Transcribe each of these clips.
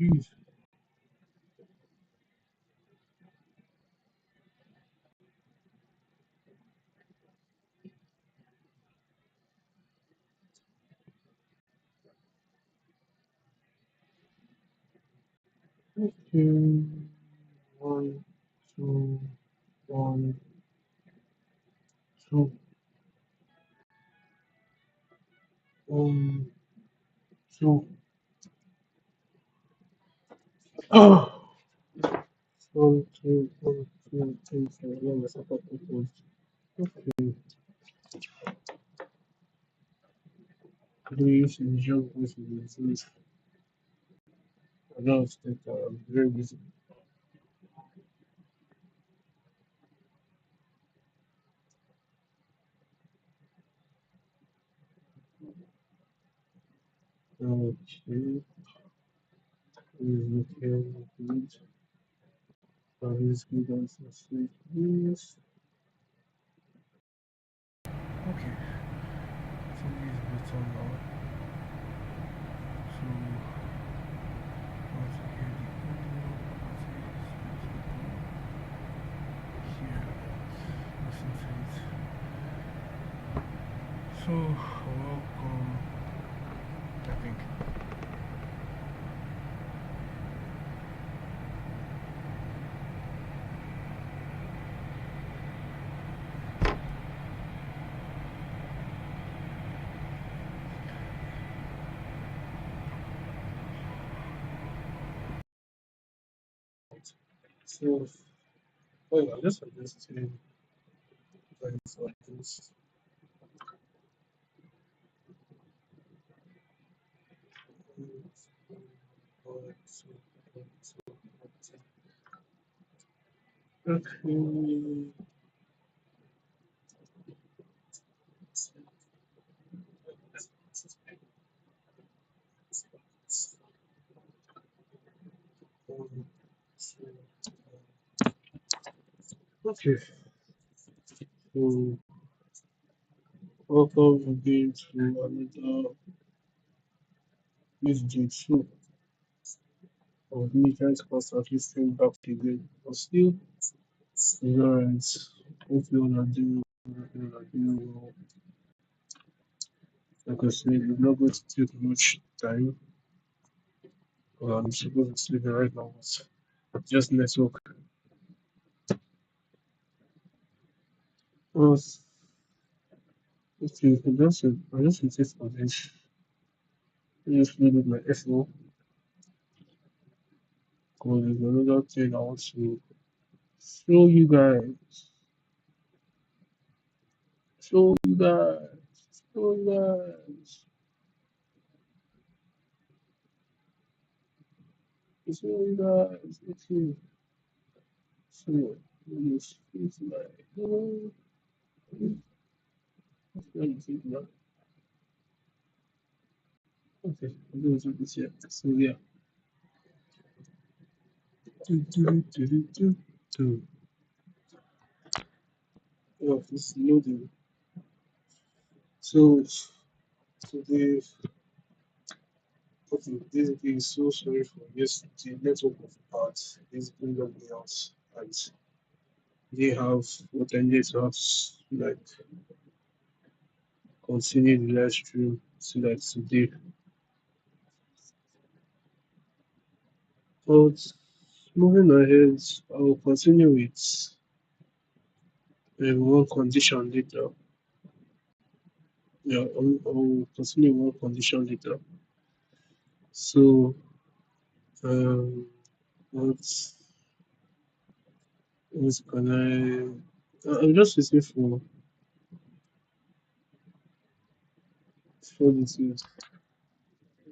Jeez. Okay. 1, 2, 1, 2, 1, 2. Oh. 1, 2, 1, 2, 3, 4. Yeah, that's a couple of points. Okay. Please enjoy this video. I know it's very busy. Okay. Please look here. Please. Please give us a sleep, please. Okay. So these bits are now. So once you hear the audio, here, listen to it. So welcome. I think. So, well, I just suggest to things like this. Okay. So, okay, so welcome again to another this day two of me trying to constantly stream back again. But still, it's alright. Hope you wanna do, well. Like I said, it's not going to take much time. I'm supposed to sleep right now, but just network. Well, okay, I just insist on this. I just read with my FO because there's another thing I want to show you guys. Show you guys. Show you guys. Show you guys. Okay. So, this is like, let me think now. Okay, I'm going to do this here. So, yeah. Do, do, do, do, do, do. Oh, this is loading. So, today, okay, basically, so sorry for yes, the network of parts basically logged me out, and they have what I need to have like continue the live stream so that today. But moving ahead, I will continue with one condition later. Yeah, I will continue one condition later. So, um, what, what can I'm just waiting for this.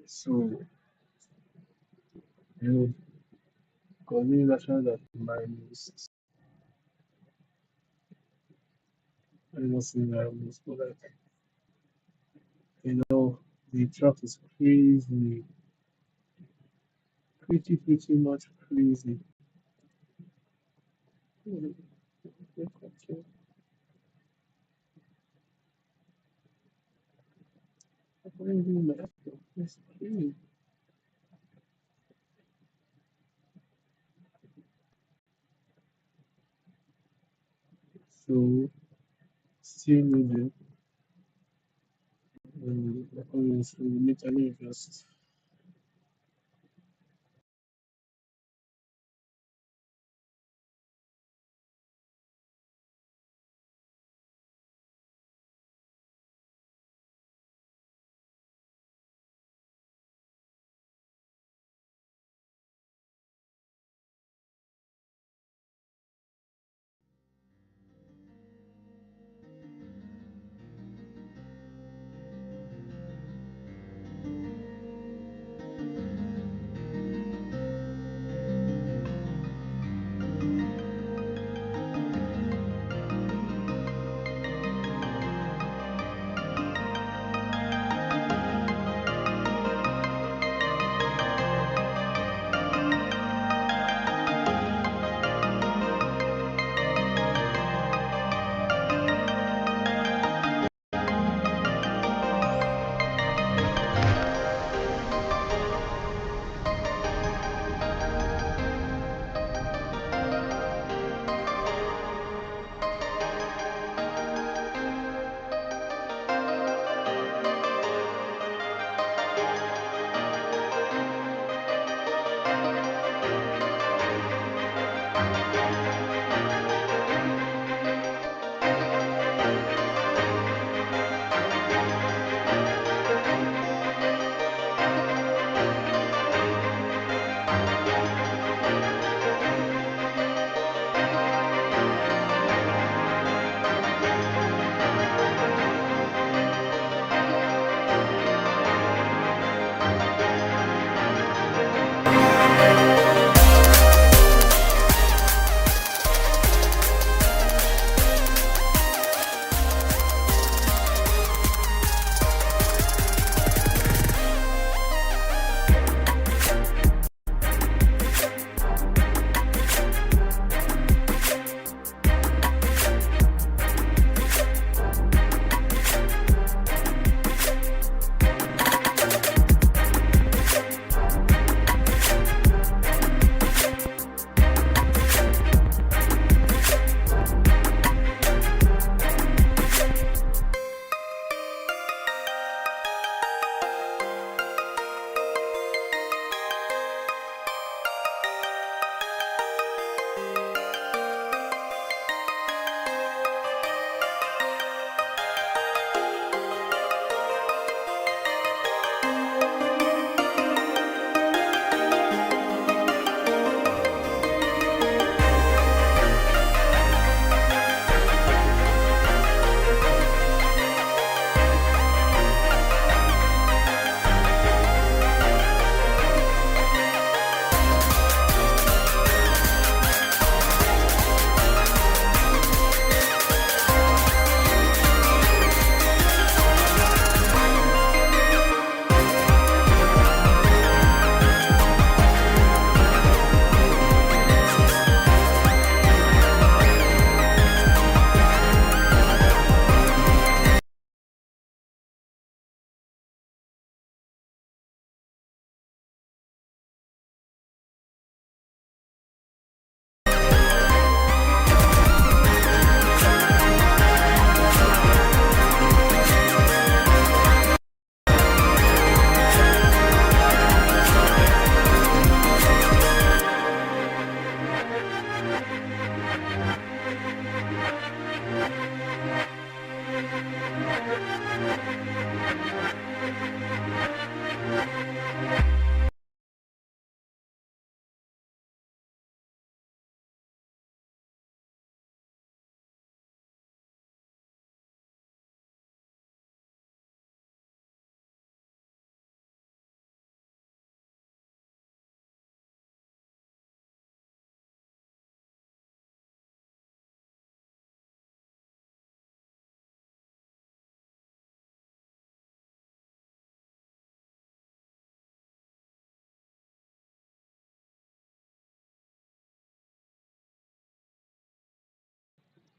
So, you know, continue that my most, I don't say my most, but like, the track is crazy, pretty much crazy. Hmm, okay. I can't do my effort. It's crazy. So, still needed. So literally just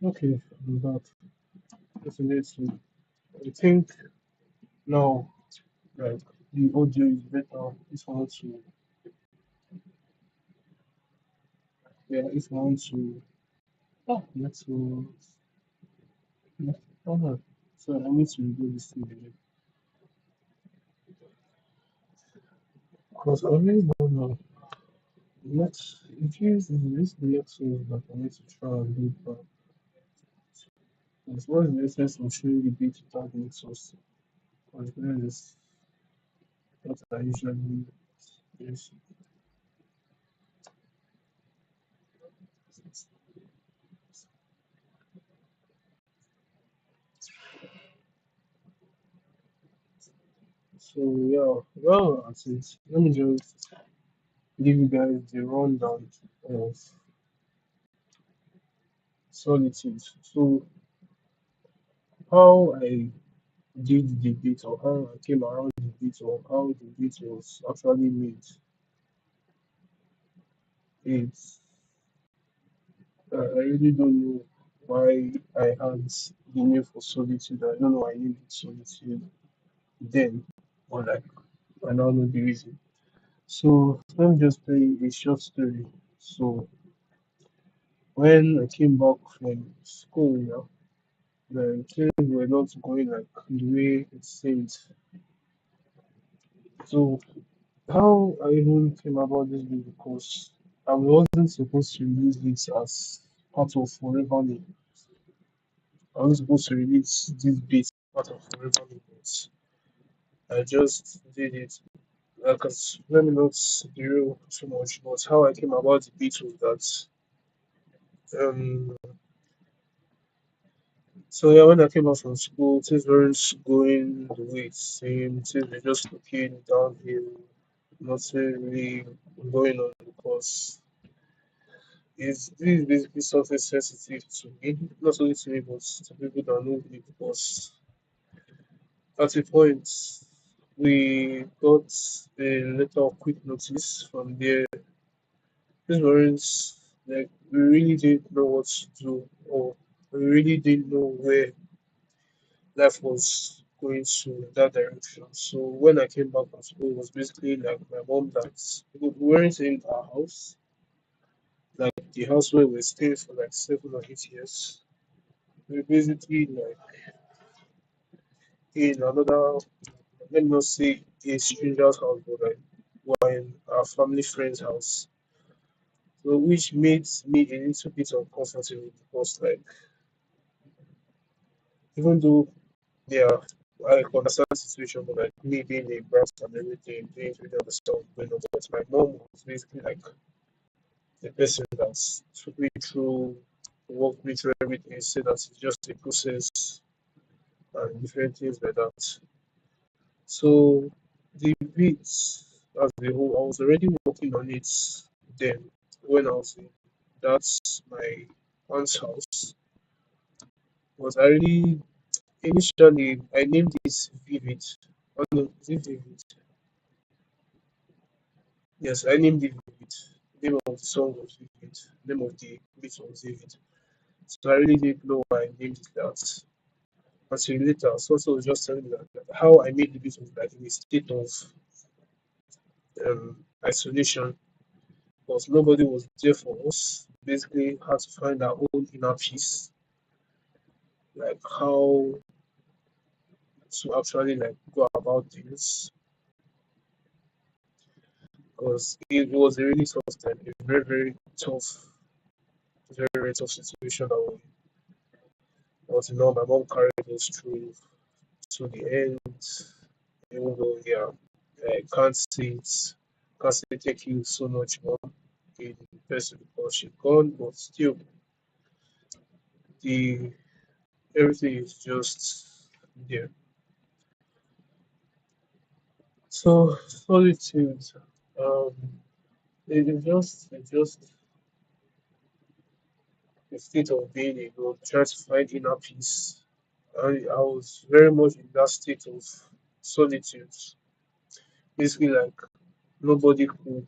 Okay, I'm back. Definitely. I think now, like, the audio is better if I want to, yeah, if I want to, let's go, oh no, so I need to redo this thing again. Because I really don't know. Let's, if you use this next one that I need to try and do, but what is the essence of showing the beat without the exhaust? Because that is what I usually use. So yeah, well, that's it. Let me just give you guys the rundown of solitude. So how I did the beat or how I came around the beat or how the beat was actually made. It's I really don't know why I had the name for solitude. I don't know why I named it solitude then, or like I now know the reason. So let me just tell you a short story. So when I came back from school, the things were not going like the way it seemed. So how I even came about this beat because I wasn't supposed to release this as part of Forever Me. I was supposed to release this beat as part of Forever Me, but I just did it. Because let me not derail too much, but how I came about the beat was that so yeah, when I came out from school, things weren't going the way it seemed. Things were just looking downhill, nothing really going on because this is basically something sensitive to me, not only to me but to people that know me because at a point we got a letter of quick notice from there. These weren't like we really didn't know what to do or we really didn't know where life was going to that direction. So when I came back from school, it was basically like my mom that we weren't in our house, like the house where we were staying for like 7 or 8 years. We were basically like in another, let me not say a stranger's house, but like we're in our family friend's house. So which made me a little bit uncomfortable because like even though yeah, I understand the situation, but like me being a brat and everything, didn't really understand what's going on. But my mom was basically like the person that took me through, walked me through everything, said that it's just a process and different things like that. So the beats as a whole, I was already working on it then when I was in that's my aunt's house. Was I really initially I named it Vivid. Oh no, is it Vivid? Yes, I named it Vivid. Name of the song was Vivid. Name of the beat was Vivid. So I really didn't know why I named it that. Until later, so was just telling me that how I made the beat was like in a state of isolation because nobody was there for us. Basically, had to find our own inner peace, like how to actually like go about things. Because it was a really tough time, a very tough situation that we but you know, my mom carried us through to the end, even though, yeah, I can't say thank you so much more in person because she's gone, but still, the everything is just there. So, solitude, um, it's just a state of being alone, trying to find inner peace. I was very much in that state of solitude, basically like nobody could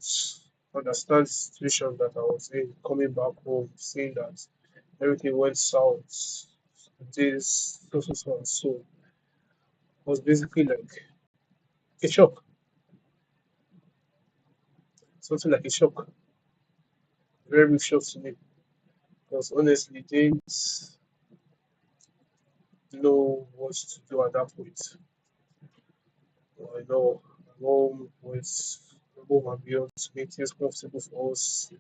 understand the situation that I was in coming back home, seeing that everything went south. This so and so was basically like a shock, something like a shock, very big shock to me. Because honestly, didn't know what to do at that point. I know my mom and beyond to make things comfortable for us.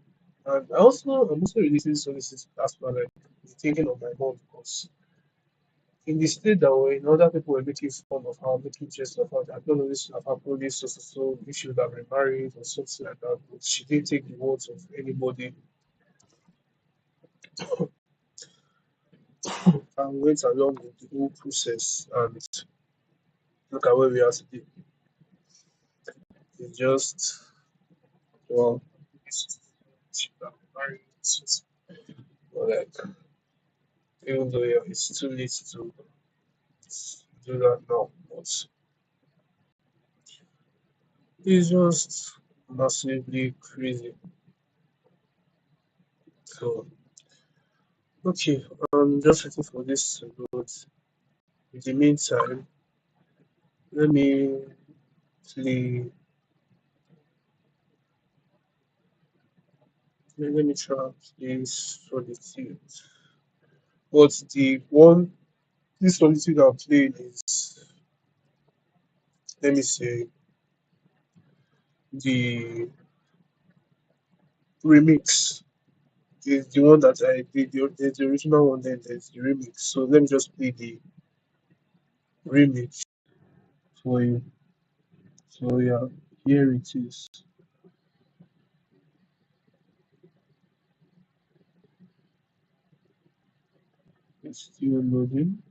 And I'm also relating to this as well, like thinking of my mom because in the state that we're in, other people were making fun of her, making jest of her. I don't know this should have happened, this so if she would have remarried or something like that. But she didn't take the words of anybody and went along with the whole process. And look at where we are today. It's just, well, she would have remarried. But like, even though yeah, it's too late to do that now, but it's just massively crazy. So, okay, I'm just waiting for this to load. In the meantime, let me play, let me try and play Solitude. But this Solitude I'm playing is, let me say, the remix. The one that I did, there's the original one, then there's the remix. So let me just play the remix for you. So yeah, here it is. It's still loading.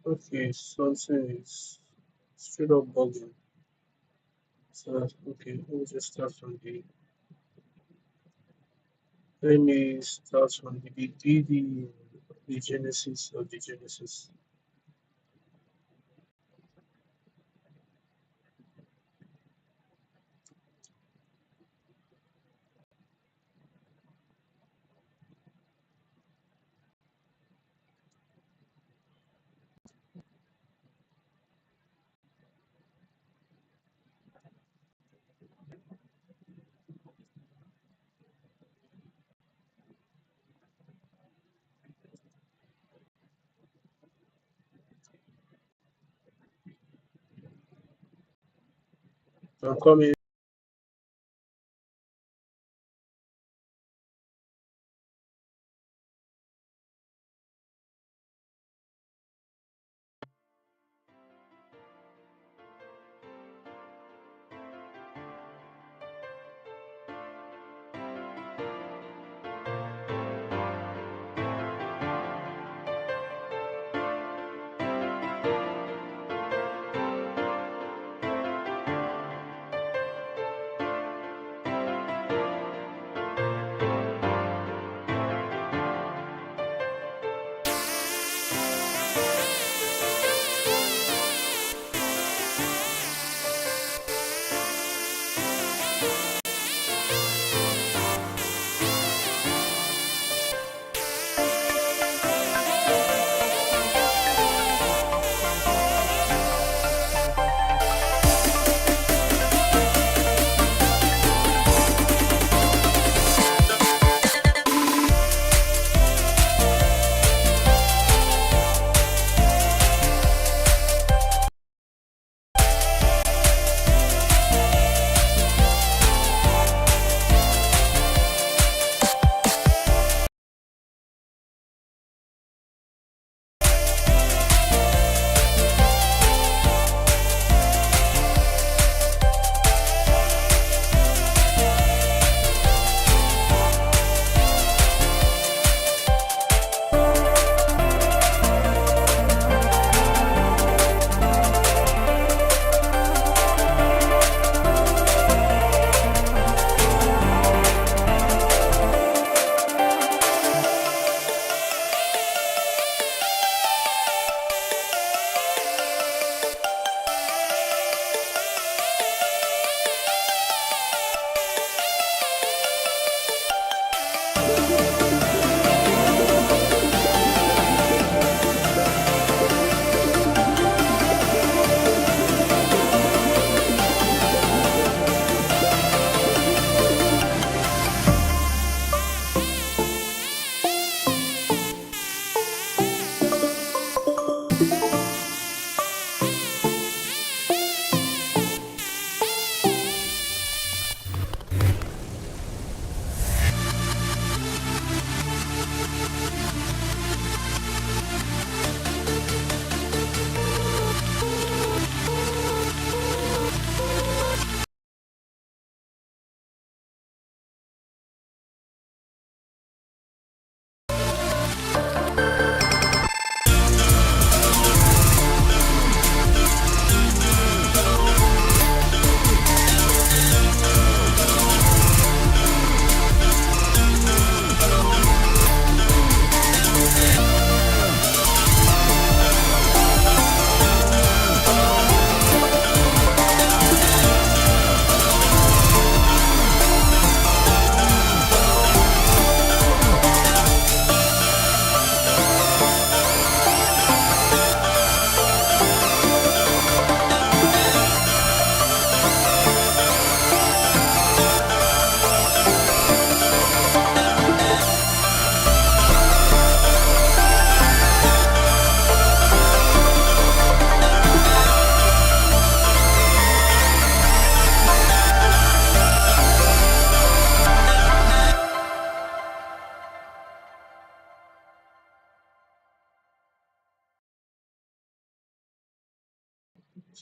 Okay, something is straight up bugging. So okay, let me just start from the the genesis of the genesis. I'm coming.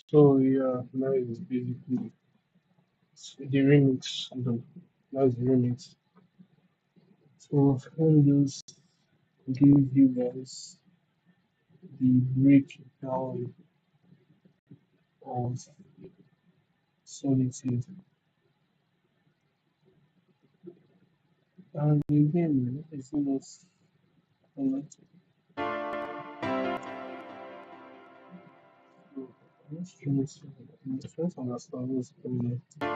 So yeah, that is basically the remix. Though. That's the remix. So let me just give you guys the breakdown of solitude. And again, it's not uh, I'm just trying to understand what's going on.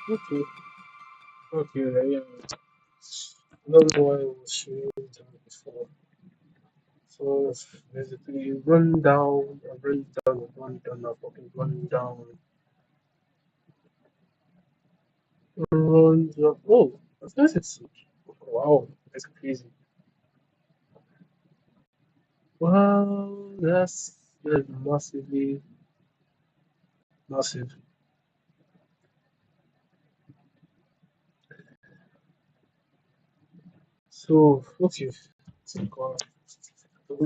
Okay, okay, yeah. I don't know why I was showing that before. So basically, run down, run down, run down, fucking run down, run down. Oh, that's wow, that's crazy. Wow, that's massively massive. So okay, so going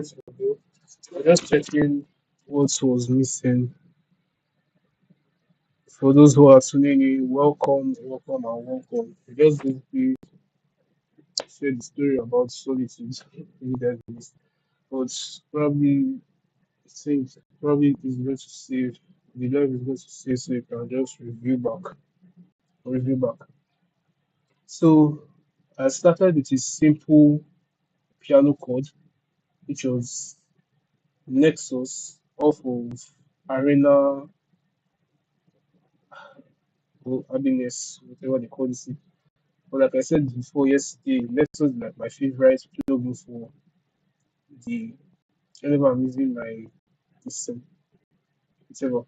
to go. I'm just checking what was missing. For those who are tuning in, welcome, welcome, and welcome. We just basically said the story about solitude. You guys missed. But probably think probably is going to save the life is going to save so you can just review back. So I started with a simple piano chord, which was Nexus off of Arena or Happiness, whatever they call it. But like I said before yesterday, Nexus is like my favorite plugin for the whenever I'm using my system, whatever.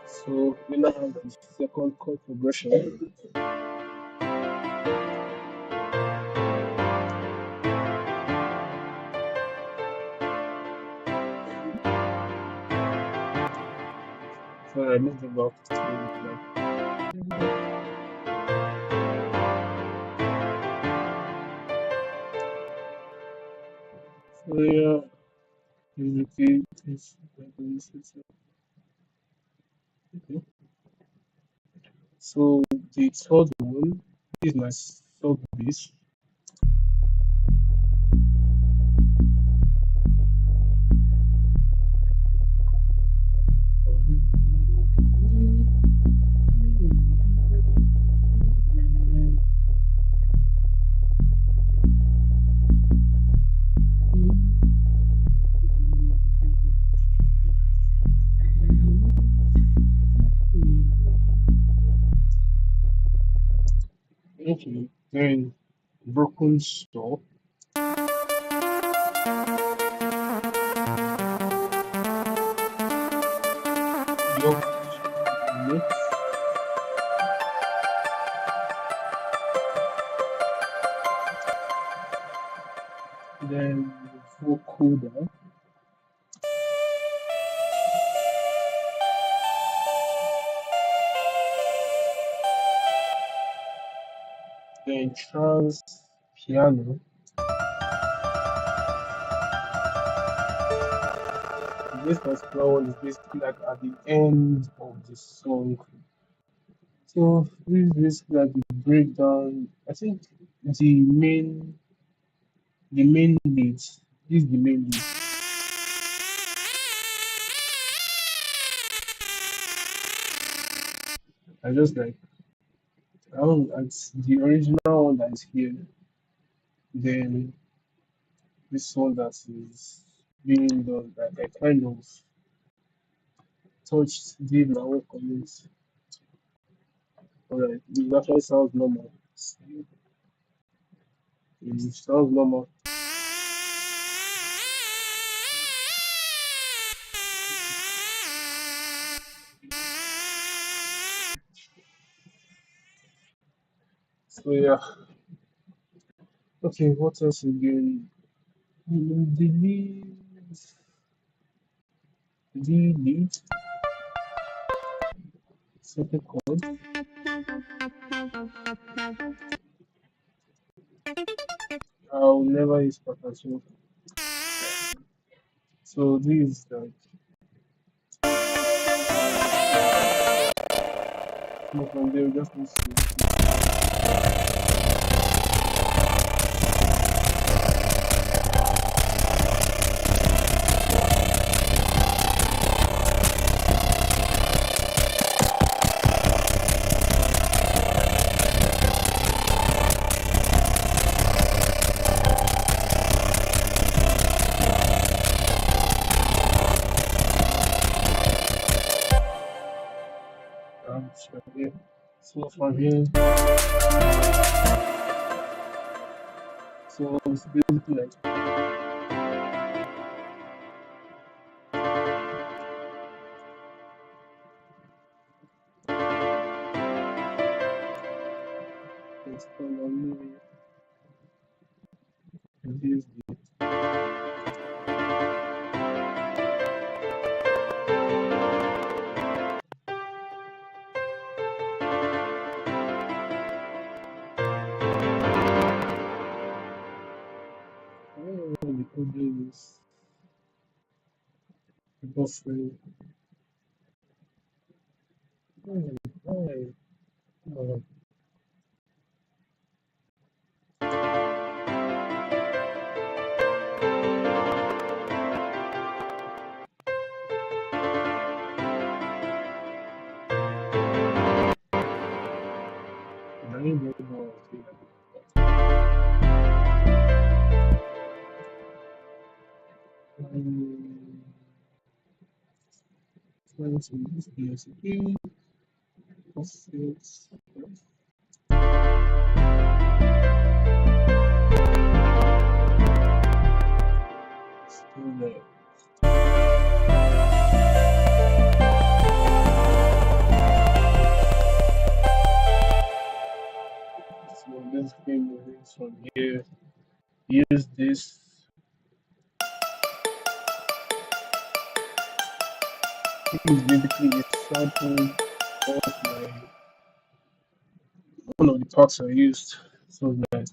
So we now have the second chord progression. So I moved it back to like so yeah, basically this okay. So the third one is my sub bass. Okay, then broken saw, the octave notes, then trance piano. This particular one is basically like at the end of the song. So this is basically like the breakdown. I think the main lead. This is the main lead. I just like I don't it's the original one that is here. Then this one that is being done that I kind of touched the my comments. Alright, it actually sounds normal. It sounds normal. So yeah. Okay, what else again? The lead, second chord. I'll never use percussion. So this is like no from there just need to from here. So from here, so it's basically like it's called this I don't know what they call this buffering. Oh, why? Oh, I don't know how I feel um, trying to use this again. Offset. Still there. So basically moving from here, use this. This is basically a sample of my one of the parts I used. So that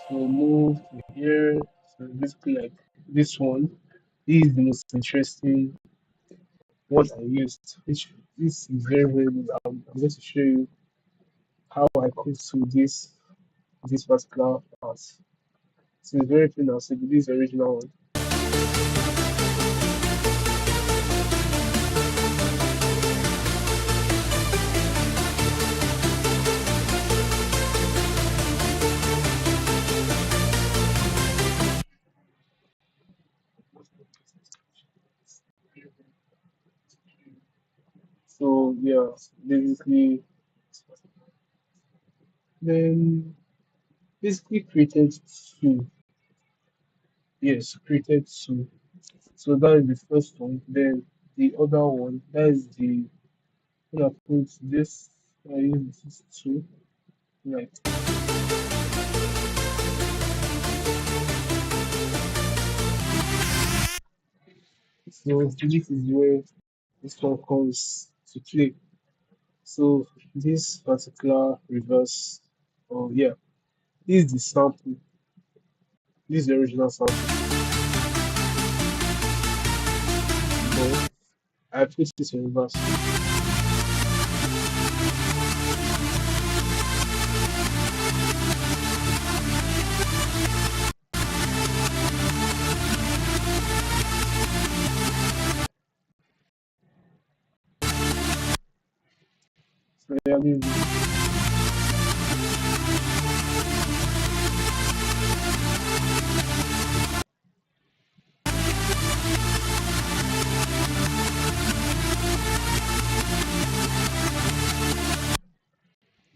so move to here. So basically like this one. This is the most interesting one I used. Which this is very good. I'm going to show you how I could do this particular part. So it's very clean. I'll say this is the original one. So yeah, basically then basically created two. Yes, created two. So that is the first one. Then the other one, that is the when I put this, I use this two. Like so this is where this one comes. to play. So this particular reverse, oh yeah, this is the sample, this is the original sample, but I put this in reverse. So yeah, this is it.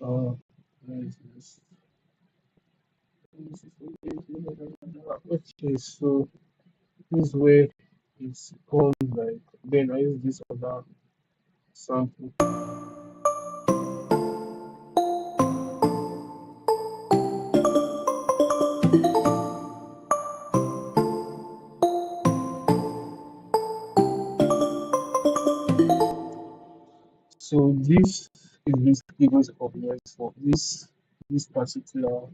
Uh, where is this? Okay, so this way it's called like then I use this other sample. So this is basically going to optimize for this particular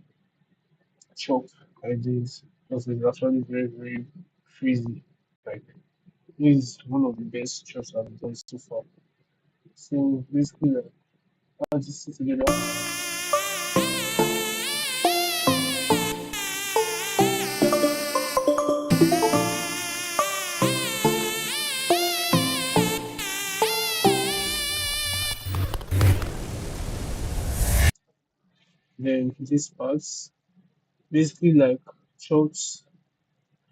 chop I did because it's actually very very freezy. Like this is one of the best chops I've done so far. So basically like I just sit together, then this parts basically like chops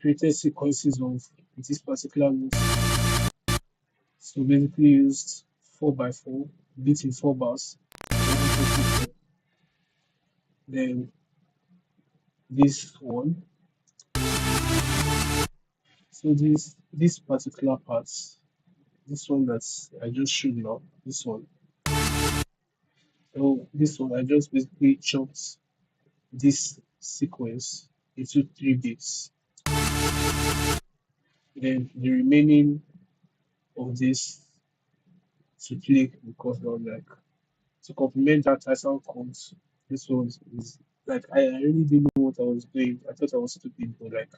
created sequences of this particular note. So basically used 4 by 4, beat in 4 bars, one, two, three, four. Then this one. So this particular part, this one that I just showed now, this one. So this one I just basically chopped this sequence into 3 bits. Then the remaining of this to play because of like to complement that title codes. This one is like I really didn't know what I was doing. I thought I was stupid, but like